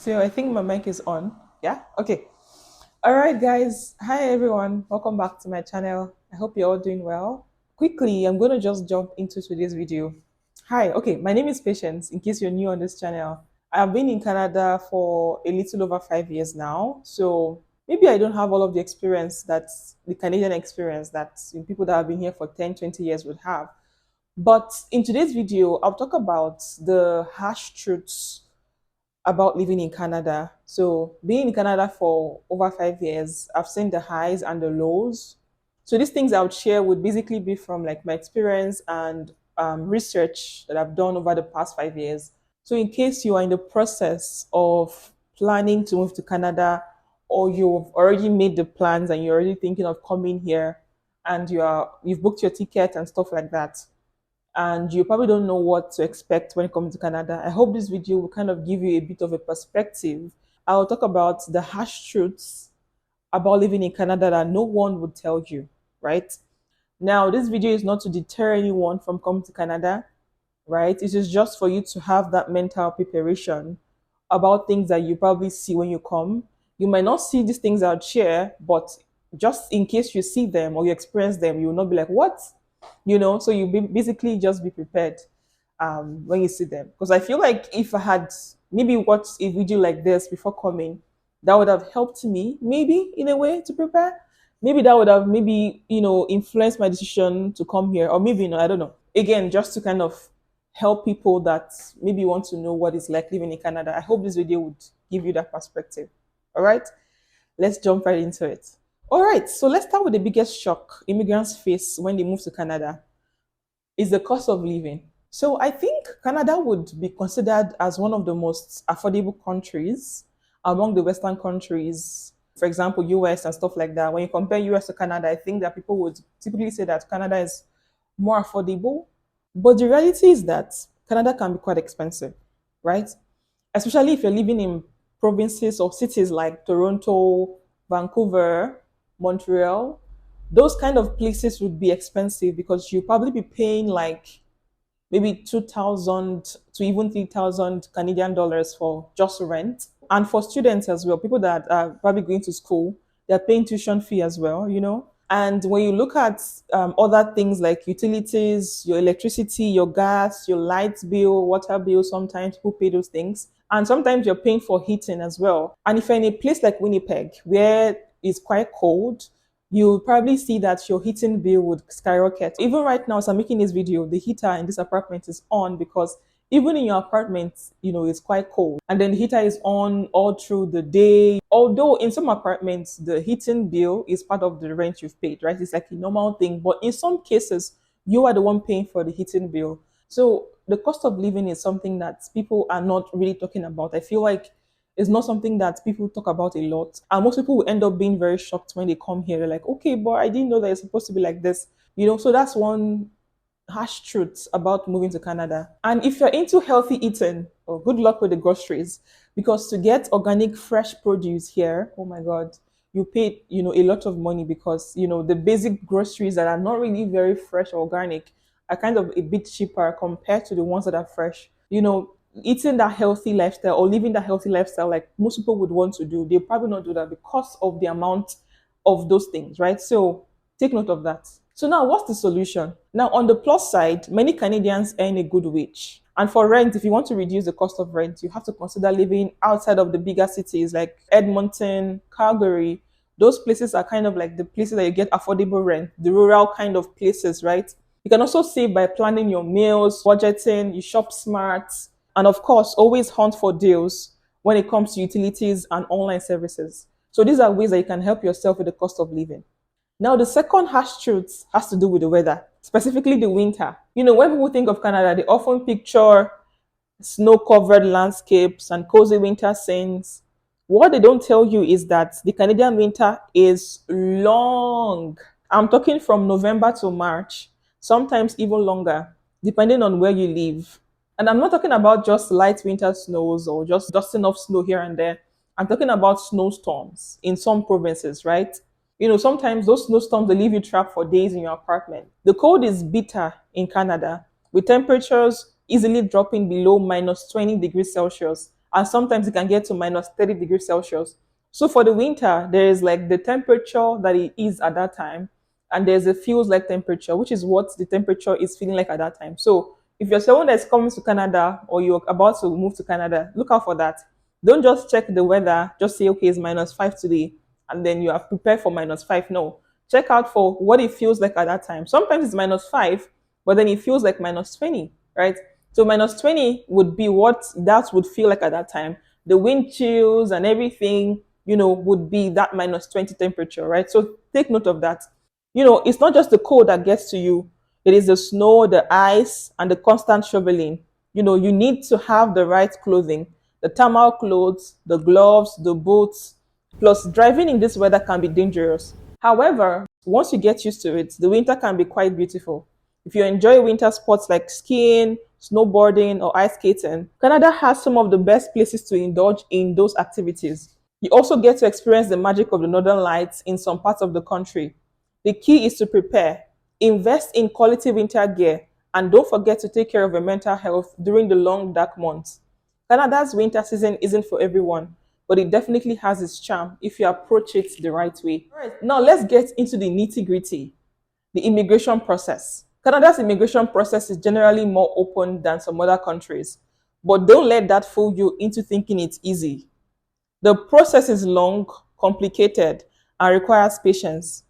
So I think my mic is on. Yeah? Okay. All right, guys. Hi, everyone. Welcome back to my channel. I hope you're all doing well. Quickly, I'm going to just jump into today's video. Hi. Okay. My name is Patience, in case you're new on this channel. I've been in Canada for a little over 5 years now. So maybe I don't have all of the experience that the Canadian experience that people that have been here for 10, 20 years would have. But in today's video, I'll talk about the harsh truths about living in Canada. So, being in Canada for over 5 years, I've seen the highs and the lows. So, these things I would share would basically be from like my experience and research that I've done over the past 5 years. So, in case you are in the process of planning to move to Canada, or you've already made the plans and you're already thinking of coming here, and you've booked your ticket and stuff like that, and you probably don't know what to expect when it comes to Canada, I hope this video will kind of give you a bit of a perspective. I'll talk about the harsh truths about living in Canada that no one would tell you, right? Now, this video is not to deter anyone from coming to Canada, right? It is just for you to have that mental preparation about things that you probably see when you come. You might not see these things I'll share, but just in case you see them or you experience them, you will not be like, what? So basically just be prepared when you see them. Because I feel like if I had maybe watched a video like this before coming, that would have helped me maybe in a way to prepare. Maybe that would have maybe, influenced my decision to come here, or maybe, I don't know. Again, just to kind of help people that maybe want to know what it's like living in Canada. I hope this video would give you that perspective. All right, let's jump right into it. All right, so let's start with the biggest shock immigrants face when they move to Canada is the cost of living. So I think Canada would be considered as one of the most affordable countries among the Western countries. For example, US and stuff like that. When you compare US to Canada, I think that people would typically say that Canada is more affordable. But the reality is that Canada can be quite expensive, right? Especially if you're living in provinces or cities like Toronto, Vancouver, Montreal. Those kind of places would be expensive because you'll probably be paying like maybe 2,000 to even 3,000 Canadian dollars for just rent. And for students as well, people that are probably going to school, they're paying tuition fee as well. And when you look at other things like utilities, your electricity, your gas, your light bill, water bill, sometimes people pay those things. And sometimes you're paying for heating as well. And if you're in a place like Winnipeg, where it's quite cold, you'll probably see that your heating bill would skyrocket. Even right now, as I'm making this video, the heater in this apartment is on because even in your apartment, it's quite cold. And then the heater is on all through the day. Although in some apartments, the heating bill is part of the rent you've paid, right? It's like a normal thing. But in some cases, you are the one paying for the heating bill. So the cost of living is something that people are not really talking about. I feel like it's not something that people talk about a lot. And most people will end up being very shocked when they come here. They're like, okay, but I didn't know that it's supposed to be like this. So that's one harsh truth about moving to Canada. And if you're into healthy eating, oh, good luck with the groceries. Because to get organic fresh produce here, oh my God, you pay, a lot of money because, the basic groceries that are not really very fresh or organic are kind of a bit cheaper compared to the ones that are fresh. Eating that healthy lifestyle or living that healthy lifestyle like most people would want to do, they'll probably not do that because of the amount of those things, right? So take note of that. So now what's the solution? Now on the plus side, many Canadians earn a good wage. And for rent, if you want to reduce the cost of rent, you have to consider living outside of the bigger cities like Edmonton, Calgary. Those places are kind of like the places that you get affordable rent, the rural kind of places, right? You can also save by planning your meals, budgeting, you shop smart, and of course, always hunt for deals when it comes to utilities and online services. So these are ways that you can help yourself with the cost of living. Now, the second harsh truth has to do with the weather, specifically the winter. When people think of Canada, they often picture snow-covered landscapes and cozy winter scenes. What they don't tell you is that the Canadian winter is long. I'm talking from November to March, sometimes even longer, depending on where you live. And I'm not talking about just light winter snows or just dusting off snow here and there. I'm talking about snowstorms in some provinces, right? Sometimes those snowstorms they leave you trapped for days in your apartment. The cold is bitter in Canada, with temperatures easily dropping below minus 20 degrees Celsius and sometimes it can get to minus 30 degrees Celsius. So for the winter, there is like the temperature that it is at that time, and there's a feels like temperature, which is what the temperature is feeling like at that time. So if you're someone that's coming to Canada or you're about to move to Canada, look out for that. Don't just check the weather, just say, okay, it's -5 today, and then you are prepared for -5. No, check out for what it feels like at that time. Sometimes it's -5, but then it feels like -20, right? So -20 would be what that would feel like at that time. The wind chills and everything, would be that -20 temperature, right? So take note of that. It's not just the cold that gets to you. It is the snow, the ice, and the constant shoveling. You need to have the right clothing, the thermal clothes, the gloves, the boots. Plus, driving in this weather can be dangerous. However, once you get used to it, the winter can be quite beautiful. If you enjoy winter sports like skiing, snowboarding, or ice skating, Canada has some of the best places to indulge in those activities. You also get to experience the magic of the northern lights in some parts of the country. The key is to prepare, invest in quality winter gear, and don't forget to take care of your mental health during the long, dark months. Canada's winter season isn't for everyone, but it definitely has its charm if you approach it the right way. All right, now let's get into the nitty gritty, the immigration process. Canada's immigration process is generally more open than some other countries, but don't let that fool you into thinking it's easy. The process is long, complicated, and requires patience.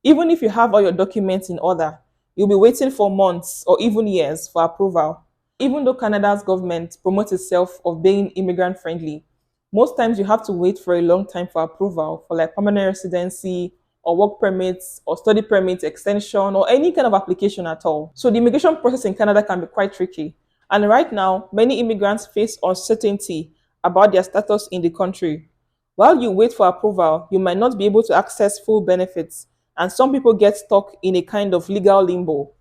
Even if you have all your documents in order, you'll be waiting for months or even years for approval. Even though Canada's government promotes itself of being immigrant friendly, most times you have to wait for a long time for approval for like permanent residency or work permits or study permits extension or any kind of application at all. So the immigration process in Canada can be quite tricky. And right now, many immigrants face uncertainty about their status in the country. While you wait for approval, you might not be able to access full benefits, and some people get stuck in a kind of legal limbo.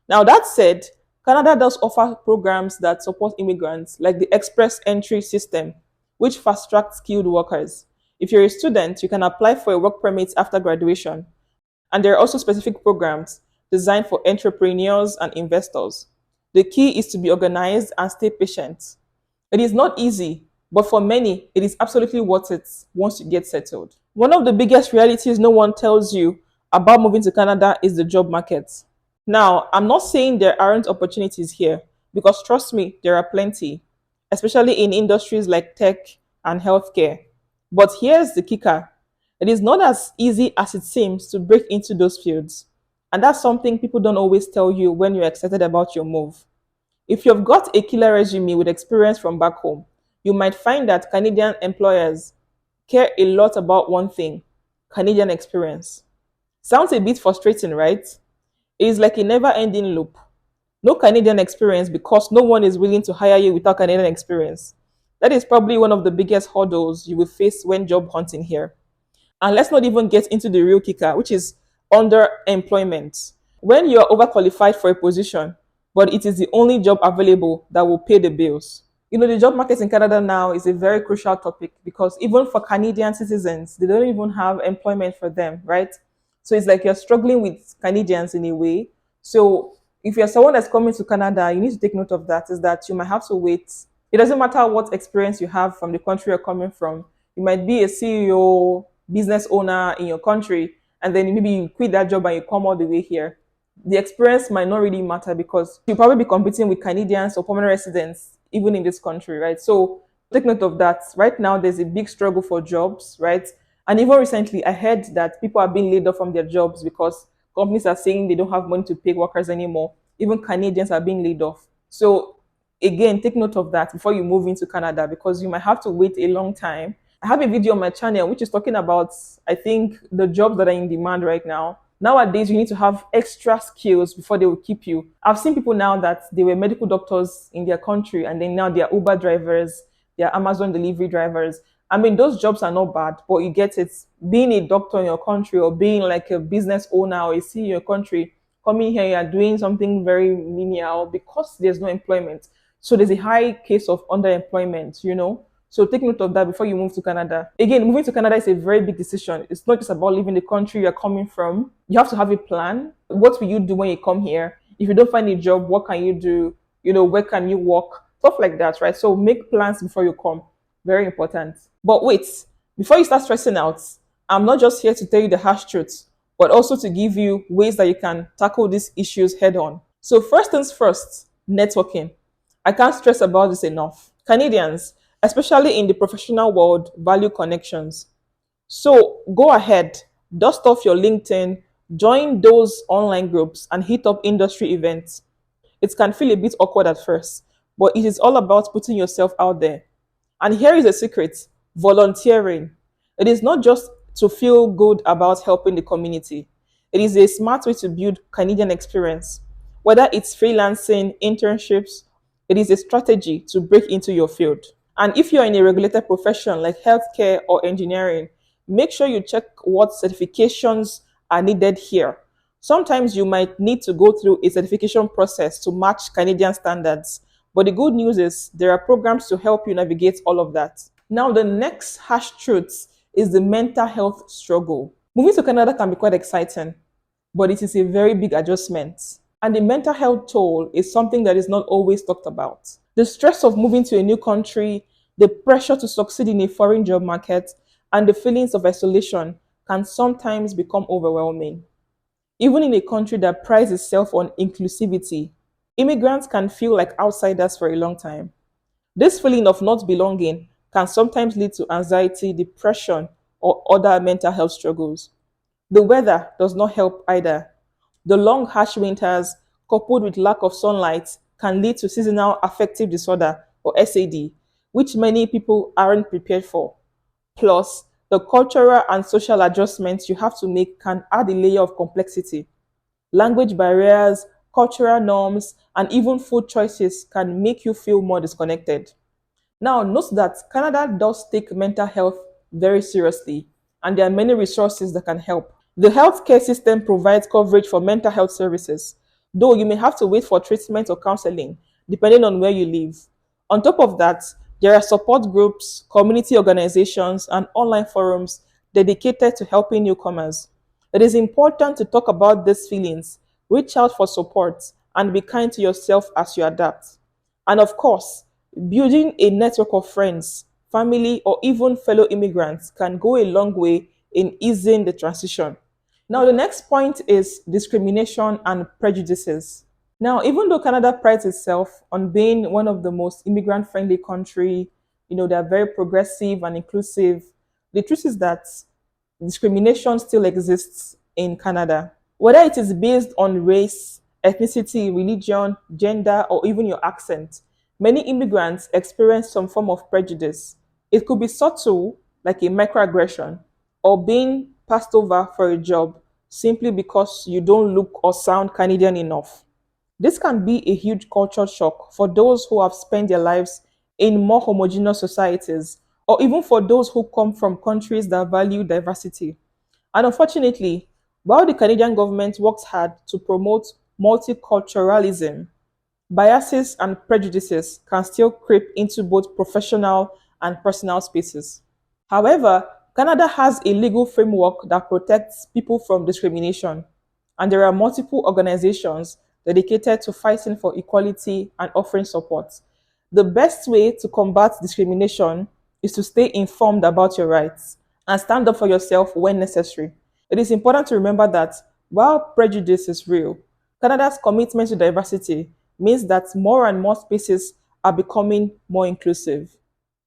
Now, that said, Canada does offer programs that support immigrants, like the Express Entry System, which fast tracks skilled workers. If you're a student, you can apply for a work permit after graduation. And there are also specific programs designed for entrepreneurs and investors. The key is to be organized and stay patient. It is not easy, but for many, it is absolutely worth it once you get settled. One of the biggest realities no one tells you about moving to Canada is the job market. Now, I'm not saying there aren't opportunities here, because trust me, there are plenty, especially in industries like tech and healthcare. But here's the kicker: it is not as easy as it seems to break into those fields. And that's something people don't always tell you when you're excited about your move. If you've got a killer resume with experience from back home, you might find that Canadian employers care a lot about one thing: Canadian experience. Sounds a bit frustrating, right? It is like a never ending loop. No Canadian experience because no one is willing to hire you without Canadian experience. That is probably one of the biggest hurdles you will face when job hunting here. And let's not even get into the real kicker, which is underemployment. When you're overqualified for a position, but it is the only job available that will pay the bills. The job market in Canada now is a very crucial topic because even for Canadian citizens, they don't even have employment for them, right? So it's like you're struggling with Canadians in a way. So if you're someone that's coming to Canada, you need to take note of that, is that you might have to wait. It doesn't matter what experience you have from the country you're coming from. You might be a CEO, business owner in your country, and then maybe you quit that job and you come all the way here. The experience might not really matter because you'll probably be competing with Canadians or permanent residents, even in this country, right? So take note of that. Right now, there's a big struggle for jobs, right? And even recently, I heard that people are being laid off from their jobs because companies are saying they don't have money to pay workers anymore. Even Canadians are being laid off. So again, take note of that before you move into Canada because you might have to wait a long time. I have a video on my channel which is talking about, I think, the jobs that are in demand right now. Nowadays, you need to have extra skills before they will keep you. I've seen people now that they were medical doctors in their country and then now they are Uber drivers, they are Amazon delivery drivers. I mean, those jobs are not bad, but you get it. Being a doctor in your country or being like a business owner or a CEO in your country, coming here, you are doing something very menial because there's no employment. So there's a high case of underemployment. So take note of that before you move to Canada. Again, moving to Canada is a very big decision. It's not just about leaving the country you're coming from. You have to have a plan. What will you do when you come here? If you don't find a job, what can you do? Where can you work? Stuff like that, right? So make plans before you come. Very important. But wait, before you start stressing out, I'm not just here to tell you the harsh truth, but also to give you ways that you can tackle these issues head on. So, first things first, networking. I can't stress about this enough. Canadians, especially in the professional world, value connections. So, go ahead, dust off your LinkedIn, join those online groups, and hit up industry events. It can feel a bit awkward at first, but it is all about putting yourself out there. And here is a secret: volunteering. It is not just to feel good about helping the community, it is a smart way to build Canadian experience. Whether it's freelancing, internships, it is a strategy to break into your field. And if you're in a regulated profession like healthcare or engineering, make sure you check what certifications are needed here. Sometimes you might need to go through a certification process to match Canadian standards. But the good news is there are programs to help you navigate all of that. Now, the next harsh truth is the mental health struggle. Moving to Canada can be quite exciting, but it is a very big adjustment. And the mental health toll is something that is not always talked about. The stress of moving to a new country, the pressure to succeed in a foreign job market, and the feelings of isolation can sometimes become overwhelming. Even in a country that prides itself on inclusivity, immigrants can feel like outsiders for a long time. This feeling of not belonging can sometimes lead to anxiety, depression, or other mental health struggles. The weather does not help either. The long, harsh winters, coupled with lack of sunlight, can lead to seasonal affective disorder or SAD, which many people aren't prepared for. Plus, the cultural and social adjustments you have to make can add a layer of complexity. Language barriers, cultural norms, and even food choices can make you feel more disconnected. Now, note that Canada does take mental health very seriously, and there are many resources that can help. The healthcare system provides coverage for mental health services, though you may have to wait for treatment or counseling, depending on where you live. On top of that, there are support groups, community organizations, and online forums dedicated to helping newcomers. It is important to talk about these feelings, reach out for support, and be kind to yourself as you adapt. And of course, building a network of friends, family, or even fellow immigrants can go a long way in easing the transition. Now, the next point is discrimination and prejudices. Now, even though Canada prides itself on being one of the most immigrant-friendly country, they're very progressive and inclusive. The truth is that discrimination still exists in Canada. Whether it is based on race, ethnicity, religion, gender, or even your accent, many immigrants experience some form of prejudice. It could be subtle, like a microaggression, or being passed over for a job simply because you don't look or sound Canadian enough. This can be a huge culture shock for those who have spent their lives in more homogeneous societies, or even for those who come from countries that value diversity. And unfortunately, while the Canadian government works hard to promote multiculturalism, biases and prejudices can still creep into both professional and personal spaces. However, Canada has a legal framework that protects people from discrimination, and there are multiple organizations dedicated to fighting for equality and offering support. The best way to combat discrimination is to stay informed about your rights and stand up for yourself when necessary. It is important to remember that while prejudice is real, Canada's commitment to diversity means that more and more spaces are becoming more inclusive.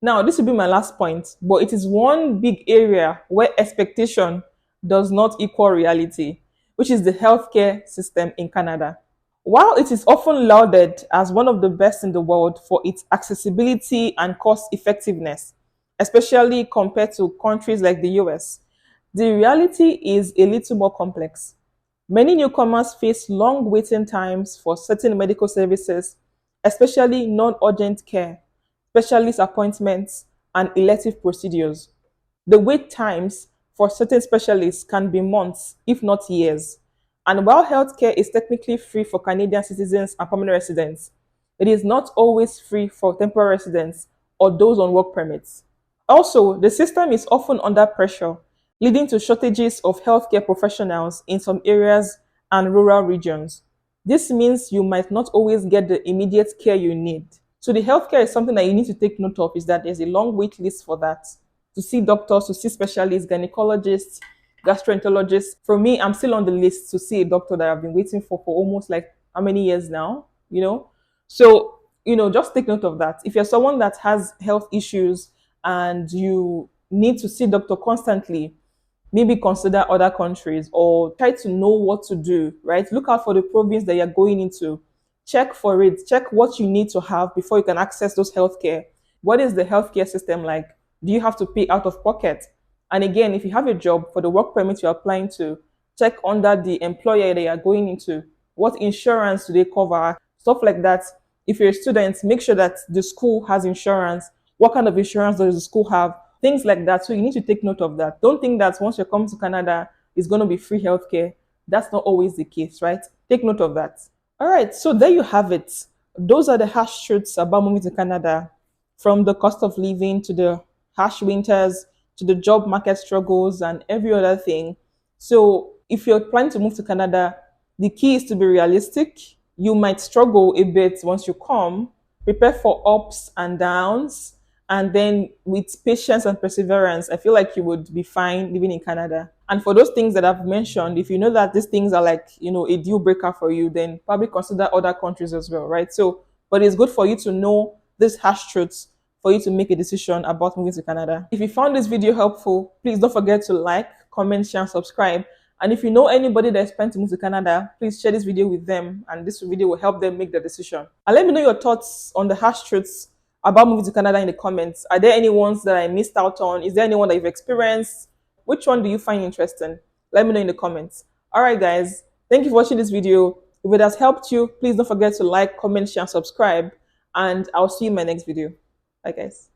Now, this will be my last point, but it is one big area where expectation does not equal reality, which is the healthcare system in Canada. While it is often lauded as one of the best in the world for its accessibility and cost effectiveness, especially compared to countries like the US, the reality is a little more complex. Many newcomers face long waiting times for certain medical services, especially non urgent care, specialist appointments, and elective procedures. The wait times for certain specialists can be months, if not years. And while healthcare is technically free for Canadian citizens and permanent residents, it is not always free for temporary residents or those on work permits. Also, the system is often under pressure, leading to shortages of healthcare professionals in some areas and rural regions. This means you might not always get the immediate care you need. So the healthcare is something that you need to take note of, is that there's a long wait list for that, to see doctors, to see specialists, gynecologists, gastroenterologists. For me, I'm still on the list to see a doctor that I've been waiting for almost like how many years now, you know? So, just take note of that. If you're someone that has health issues and you need to see doctor constantly, maybe consider other countries or try to know what to do, right? Look out for the province that you're going into. Check for it. Check what you need to have before you can access those healthcare. What is the healthcare system like? Do you have to pay out of pocket? And again, if you have a job, for the work permit you're applying to, check under the employer that you're going into. What insurance do they cover? Stuff like that. If you're a student, make sure that the school has insurance. What kind of insurance does the school have? Things like that. So you need to take note of that. Don't think that once you come to Canada, it's going to be free healthcare. That's not always the case, right? Take note of that. All right, so there you have it. Those are the harsh truths about moving to Canada, from the cost of living to the harsh winters to the job market struggles and every other thing. So, if you're planning to move to Canada, the key is to be realistic. You might struggle a bit once you come. Prepare for ups and downs, and then with patience and perseverance, I feel like you would be fine living in Canada. And for those things that I've mentioned, if you know that these things are like, a deal breaker for you, then probably consider other countries as well, right? So, but it's good for you to know these harsh truths for you to make a decision about moving to Canada. If you found this video helpful, please don't forget to like, comment, share, and subscribe. And if you know anybody that's planning to move to Canada, please share this video with them, and this video will help them make the decision. And let me know your thoughts on the harsh truths about moving to Canada in the comments. Are there any ones that I missed out on? Is there anyone that you've experienced? Which one do you find interesting? Let me know in the comments. All right, guys. Thank you for watching this video. If it has helped you, please don't forget to like, comment, share, and subscribe. And I'll see you in my next video. Bye, guys.